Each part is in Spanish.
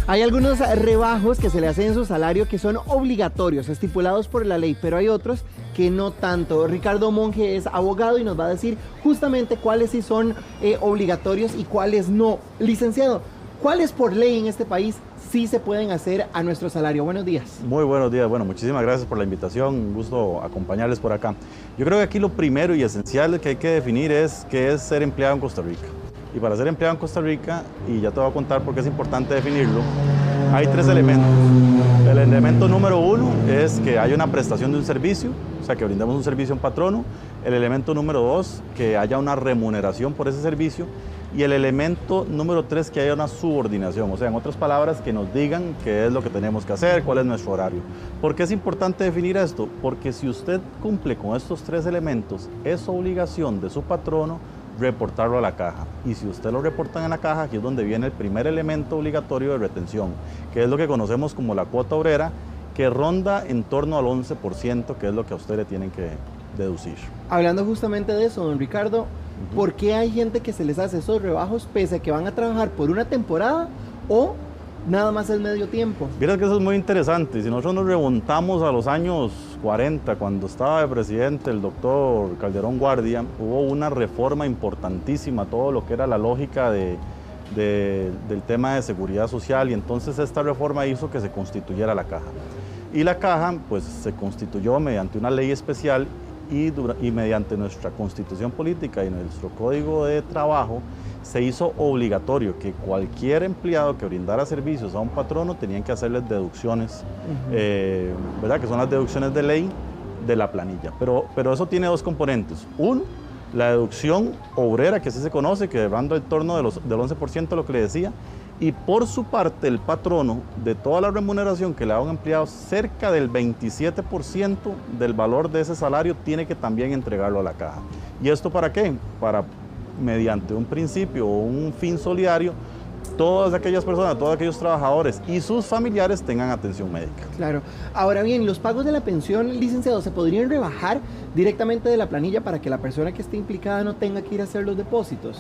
Hay algunos rebajos que se le hacen en su salario que son obligatorios, estipulados por la ley, pero hay otros que no tanto. Ricardo Monge es abogado y nos va a decir justamente cuáles sí son obligatorios y cuáles no. Licenciado, ¿cuáles por ley en este país sí se pueden hacer a nuestro salario? Buenos días. Muy buenos días. Bueno, muchísimas gracias por la invitación. Un gusto acompañarles por acá. Yo creo que aquí lo primero y esencial que hay que definir es qué es ser empleado en Costa Rica. Y para ser empleado en Costa Rica, y ya te voy a contar por qué es importante definirlo, hay tres elementos. El elemento número uno es que haya una prestación de un servicio, o sea, que brindemos un servicio a un patrono. El elemento número dos, que haya una remuneración por ese servicio. Y el elemento número tres, que haya una subordinación, o sea, en otras palabras, que nos digan qué es lo que tenemos que hacer, cuál es nuestro horario. ¿Por qué es importante definir esto? Porque si usted cumple con estos tres elementos, es obligación de su patrono reportarlo a la caja. Y si usted lo reporta en la caja, aquí es donde viene el primer elemento obligatorio de retención, que es lo que conocemos como la cuota obrera, que ronda en torno al 11%, que es lo que a usted le tienen que deducir. Hablando justamente de eso, don Ricardo, ¿por qué hay gente que se les hace esos rebajos pese a que van a trabajar por una temporada o nada más es medio tiempo? Mira que eso es muy interesante. Si nosotros nos remontamos a los años 40, cuando estaba de presidente el doctor Calderón Guardia, hubo una reforma importantísima, todo lo que era la lógica del tema de seguridad social, y entonces esta reforma hizo que se constituyera la caja. Y la caja pues se constituyó mediante una ley especial y mediante nuestra constitución política y nuestro código de trabajo se hizo obligatorio que cualquier empleado que brindara servicios a un patrono tenían que hacerles deducciones, ¿verdad? Que son las deducciones de ley de la planilla. Pero eso tiene dos componentes. Uno, la deducción obrera, que así se conoce, que ronda en torno del 11%, lo que le decía. Y por su parte, el patrono, de toda la remuneración que le da a un empleado, cerca del 27% del valor de ese salario tiene que también entregarlo a la caja. ¿Y esto para qué? Para, mediante un principio o un fin solidario, todas aquellas personas, todos aquellos trabajadores y sus familiares tengan atención médica. Claro. Ahora bien, los pagos de la pensión, licenciado, ¿se podrían rebajar directamente de la planilla para que la persona que esté implicada no tenga que ir a hacer los depósitos?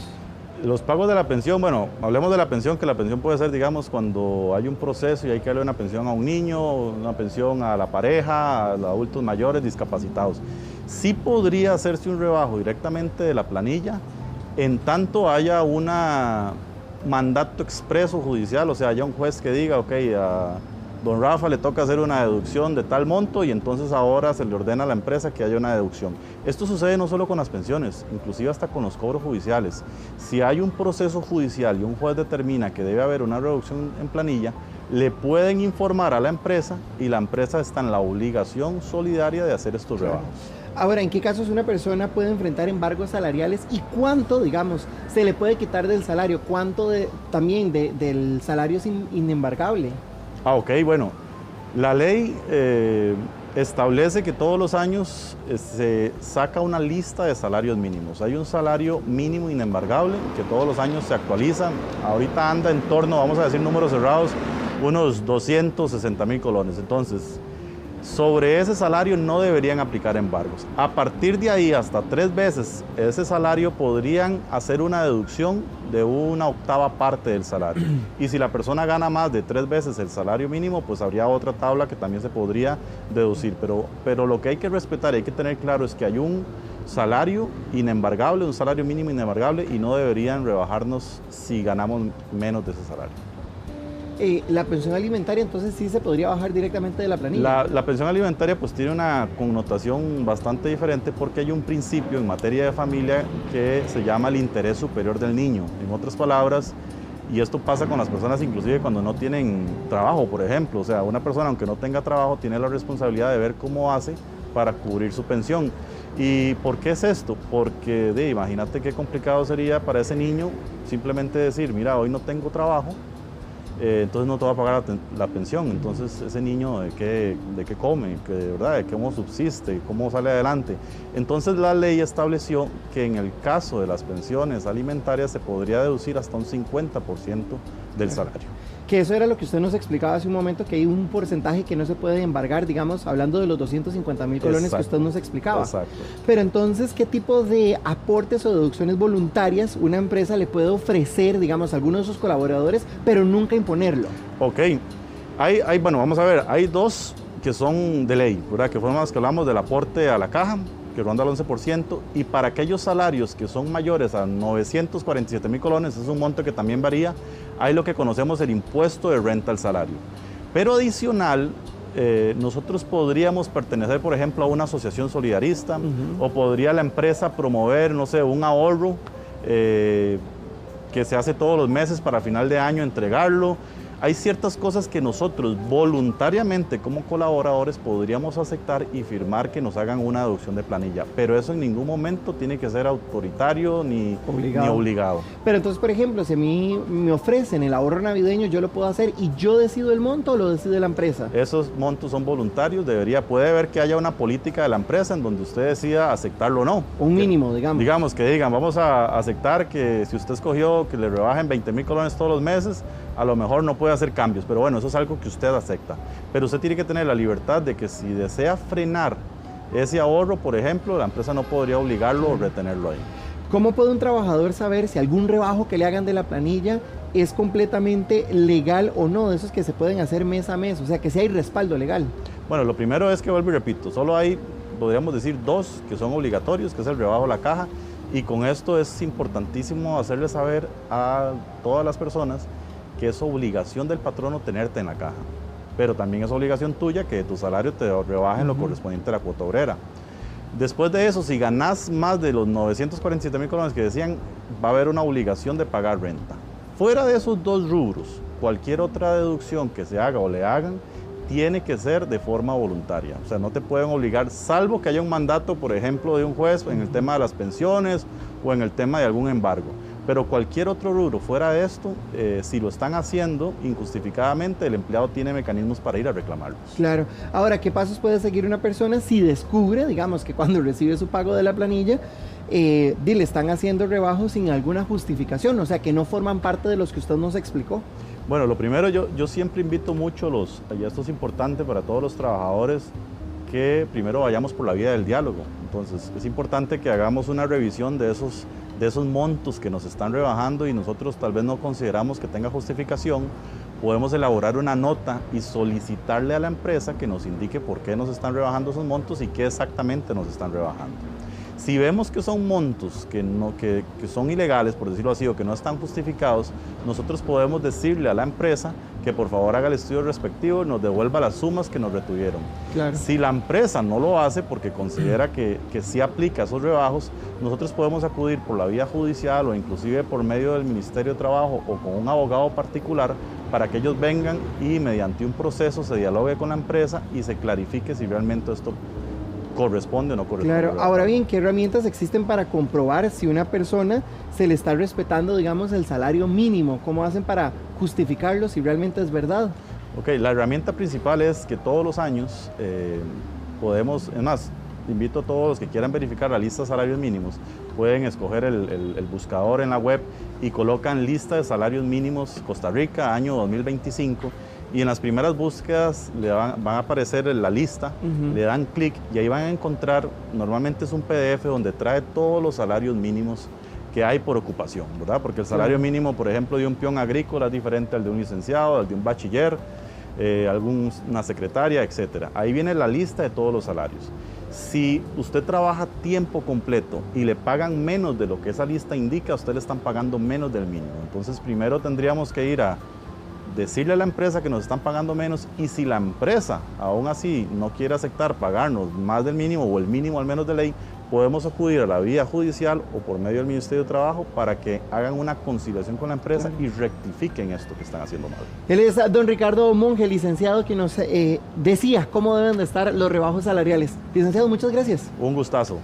Los pagos de la pensión, bueno, hablemos de la pensión, que la pensión puede ser, digamos, cuando hay un proceso y hay que darle una pensión a un niño, una pensión a la pareja, a los adultos mayores, discapacitados. Sí podría hacerse un rebajo directamente de la planilla, en tanto haya un mandato expreso judicial, o sea, haya un juez que diga, ok, a don Rafa le toca hacer una deducción de tal monto y entonces ahora se le ordena a la empresa que haya una deducción. Esto sucede no solo con las pensiones, inclusive hasta con los cobros judiciales. Si hay un proceso judicial y un juez determina que debe haber una reducción en planilla, le pueden informar a la empresa y la empresa está en la obligación solidaria de hacer estos rebajos. Ahora, ¿en qué casos una persona puede enfrentar embargos salariales y cuánto, digamos, se le puede quitar del salario? ¿Cuánto también del salario es inembargable? Ok, bueno, la ley establece que todos los años se saca una lista de salarios mínimos. Hay un salario mínimo inembargable que todos los años se actualiza. Ahorita anda en torno, vamos a decir números cerrados, unos 260,000 colones. Entonces, sobre ese salario no deberían aplicar embargos. A partir de ahí, hasta 3 veces ese salario podrían hacer una deducción de una octava parte del salario. Y si la persona gana más de 3 veces el salario mínimo, pues habría otra tabla que también se podría deducir. Pero lo que hay que respetar y hay que tener claro es que hay un salario inembargable, un salario mínimo inembargable, y no deberían rebajarnos si ganamos menos de ese salario. La pensión alimentaria entonces sí se podría bajar directamente de la planilla. La pensión alimentaria pues tiene una connotación bastante diferente porque hay un principio en materia de familia que se llama el interés superior del niño. En otras palabras, y esto pasa con las personas inclusive cuando no tienen trabajo, por ejemplo. O sea, una persona aunque no tenga trabajo tiene la responsabilidad de ver cómo hace para cubrir su pensión. ¿Y por qué es esto? Porque imagínate qué complicado sería para ese niño simplemente decir, mira, hoy no tengo trabajo, entonces no te va a pagar la pensión. Entonces ese niño de qué come, de cómo subsiste, cómo sale adelante. Entonces la ley estableció que en el caso de las pensiones alimentarias se podría deducir hasta un 50% del salario. Que eso era lo que usted nos explicaba hace un momento, que hay un porcentaje que no se puede embargar, digamos, hablando de los 250,000 colones. Exacto, que usted nos explicaba. Exacto. Pero entonces, ¿qué tipo de aportes o deducciones voluntarias una empresa le puede ofrecer, digamos, a alguno de sus colaboradores, pero nunca imponerlo? Ok, bueno, vamos a ver, hay dos que son de ley, ¿verdad? Que fueron las que hablamos del aporte a la caja, que ronda el 11%, y para aquellos salarios que son mayores a 947,000 colones, es un monto que también varía, hay lo que conocemos el impuesto de renta al salario. Pero adicional, nosotros podríamos pertenecer, por ejemplo, a una asociación solidarista, o podría la empresa promover, no sé, un ahorro que se hace todos los meses para final de año entregarlo. Hay ciertas cosas que nosotros voluntariamente como colaboradores podríamos aceptar y firmar que nos hagan una deducción de planilla, pero eso en ningún momento tiene que ser autoritario ni obligado. Pero entonces, por ejemplo, si a mí me ofrecen el ahorro navideño, ¿yo lo puedo hacer y yo decido el monto o lo decide la empresa? Esos montos son voluntarios, puede haber que haya una política de la empresa en donde usted decida aceptarlo o no. Un mínimo, digamos. Digamos que digan, vamos a aceptar que si usted escogió que le rebajen 20,000 colones todos los meses, a lo mejor no puede hacer cambios, pero bueno, eso es algo que usted acepta. Pero usted tiene que tener la libertad de que si desea frenar ese ahorro, por ejemplo, la empresa no podría obligarlo o retenerlo ahí. ¿Cómo puede un trabajador saber si algún rebajo que le hagan de la planilla es completamente legal o no? De esos que se pueden hacer mes a mes, o sea, que si hay respaldo legal. Bueno, lo primero es que, vuelvo y repito, solo hay, podríamos decir, dos que son obligatorios, que es el rebajo a la caja, y con esto es importantísimo hacerle saber a todas las personas que es obligación del patrono tenerte en la caja, pero también es obligación tuya que de tu salario te rebajen lo correspondiente a la cuota obrera. Después de eso, si ganás más de los 947,000 colones que decían, va a haber una obligación de pagar renta. Fuera de esos dos rubros, cualquier otra deducción que se haga o le hagan, tiene que ser de forma voluntaria. O sea, no te pueden obligar, salvo que haya un mandato, por ejemplo, de un juez en el tema de las pensiones o en el tema de algún embargo. Pero cualquier otro rubro fuera de esto, si lo están haciendo injustificadamente, el empleado tiene mecanismos para ir a reclamarlos. Claro. Ahora, ¿qué pasos puede seguir una persona si descubre, digamos, que cuando recibe su pago de la planilla, le están haciendo rebajos sin alguna justificación? O sea, que no forman parte de los que usted nos explicó. Bueno, lo primero, yo siempre invito mucho y esto es importante para todos los trabajadores, que primero vayamos por la vía del diálogo. Entonces, es importante que hagamos una revisión de esos montos que nos están rebajando y nosotros tal vez no consideramos que tenga justificación. Podemos elaborar una nota y solicitarle a la empresa que nos indique por qué nos están rebajando esos montos y qué exactamente nos están rebajando. Si vemos que son montos que son ilegales, por decirlo así, o que no están justificados, nosotros podemos decirle a la empresa que por favor haga el estudio respectivo y nos devuelva las sumas que nos retuvieron. Claro. Si la empresa no lo hace porque considera que sí aplica esos rebajos, nosotros podemos acudir por la vía judicial o inclusive por medio del Ministerio de Trabajo o con un abogado particular para que ellos vengan y mediante un proceso se dialogue con la empresa y se clarifique si realmente esto corresponde o no corresponde. Claro, ahora bien, ¿qué herramientas existen para comprobar si una persona se le está respetando, digamos, el salario mínimo? ¿Cómo hacen para justificarlo si realmente es verdad? Ok, la herramienta principal es que todos los años podemos, es más, invito a todos los que quieran verificar la lista de salarios mínimos, pueden escoger el buscador en la web y colocan lista de salarios mínimos Costa Rica, año 2025, y en las primeras búsquedas van a aparecer la lista, le dan clic y ahí van a encontrar, normalmente es un PDF donde trae todos los salarios mínimos que hay por ocupación, ¿verdad? Porque el salario mínimo, por ejemplo, de un peón agrícola es diferente al de un licenciado, al de un bachiller, alguna secretaria, etc. Ahí viene la lista de todos los salarios. Si usted trabaja tiempo completo y le pagan menos de lo que esa lista indica, a usted le están pagando menos del mínimo. Entonces, primero tendríamos que ir a decirle a la empresa que nos están pagando menos, y si la empresa aún así no quiere aceptar pagarnos más del mínimo o el mínimo al menos de ley, podemos acudir a la vía judicial o por medio del Ministerio de Trabajo para que hagan una conciliación con la empresa y rectifiquen esto que están haciendo mal. Él es don Ricardo Monge, licenciado, que nos decía cómo deben de estar los rebajos salariales. Licenciado, muchas gracias. Un gustazo.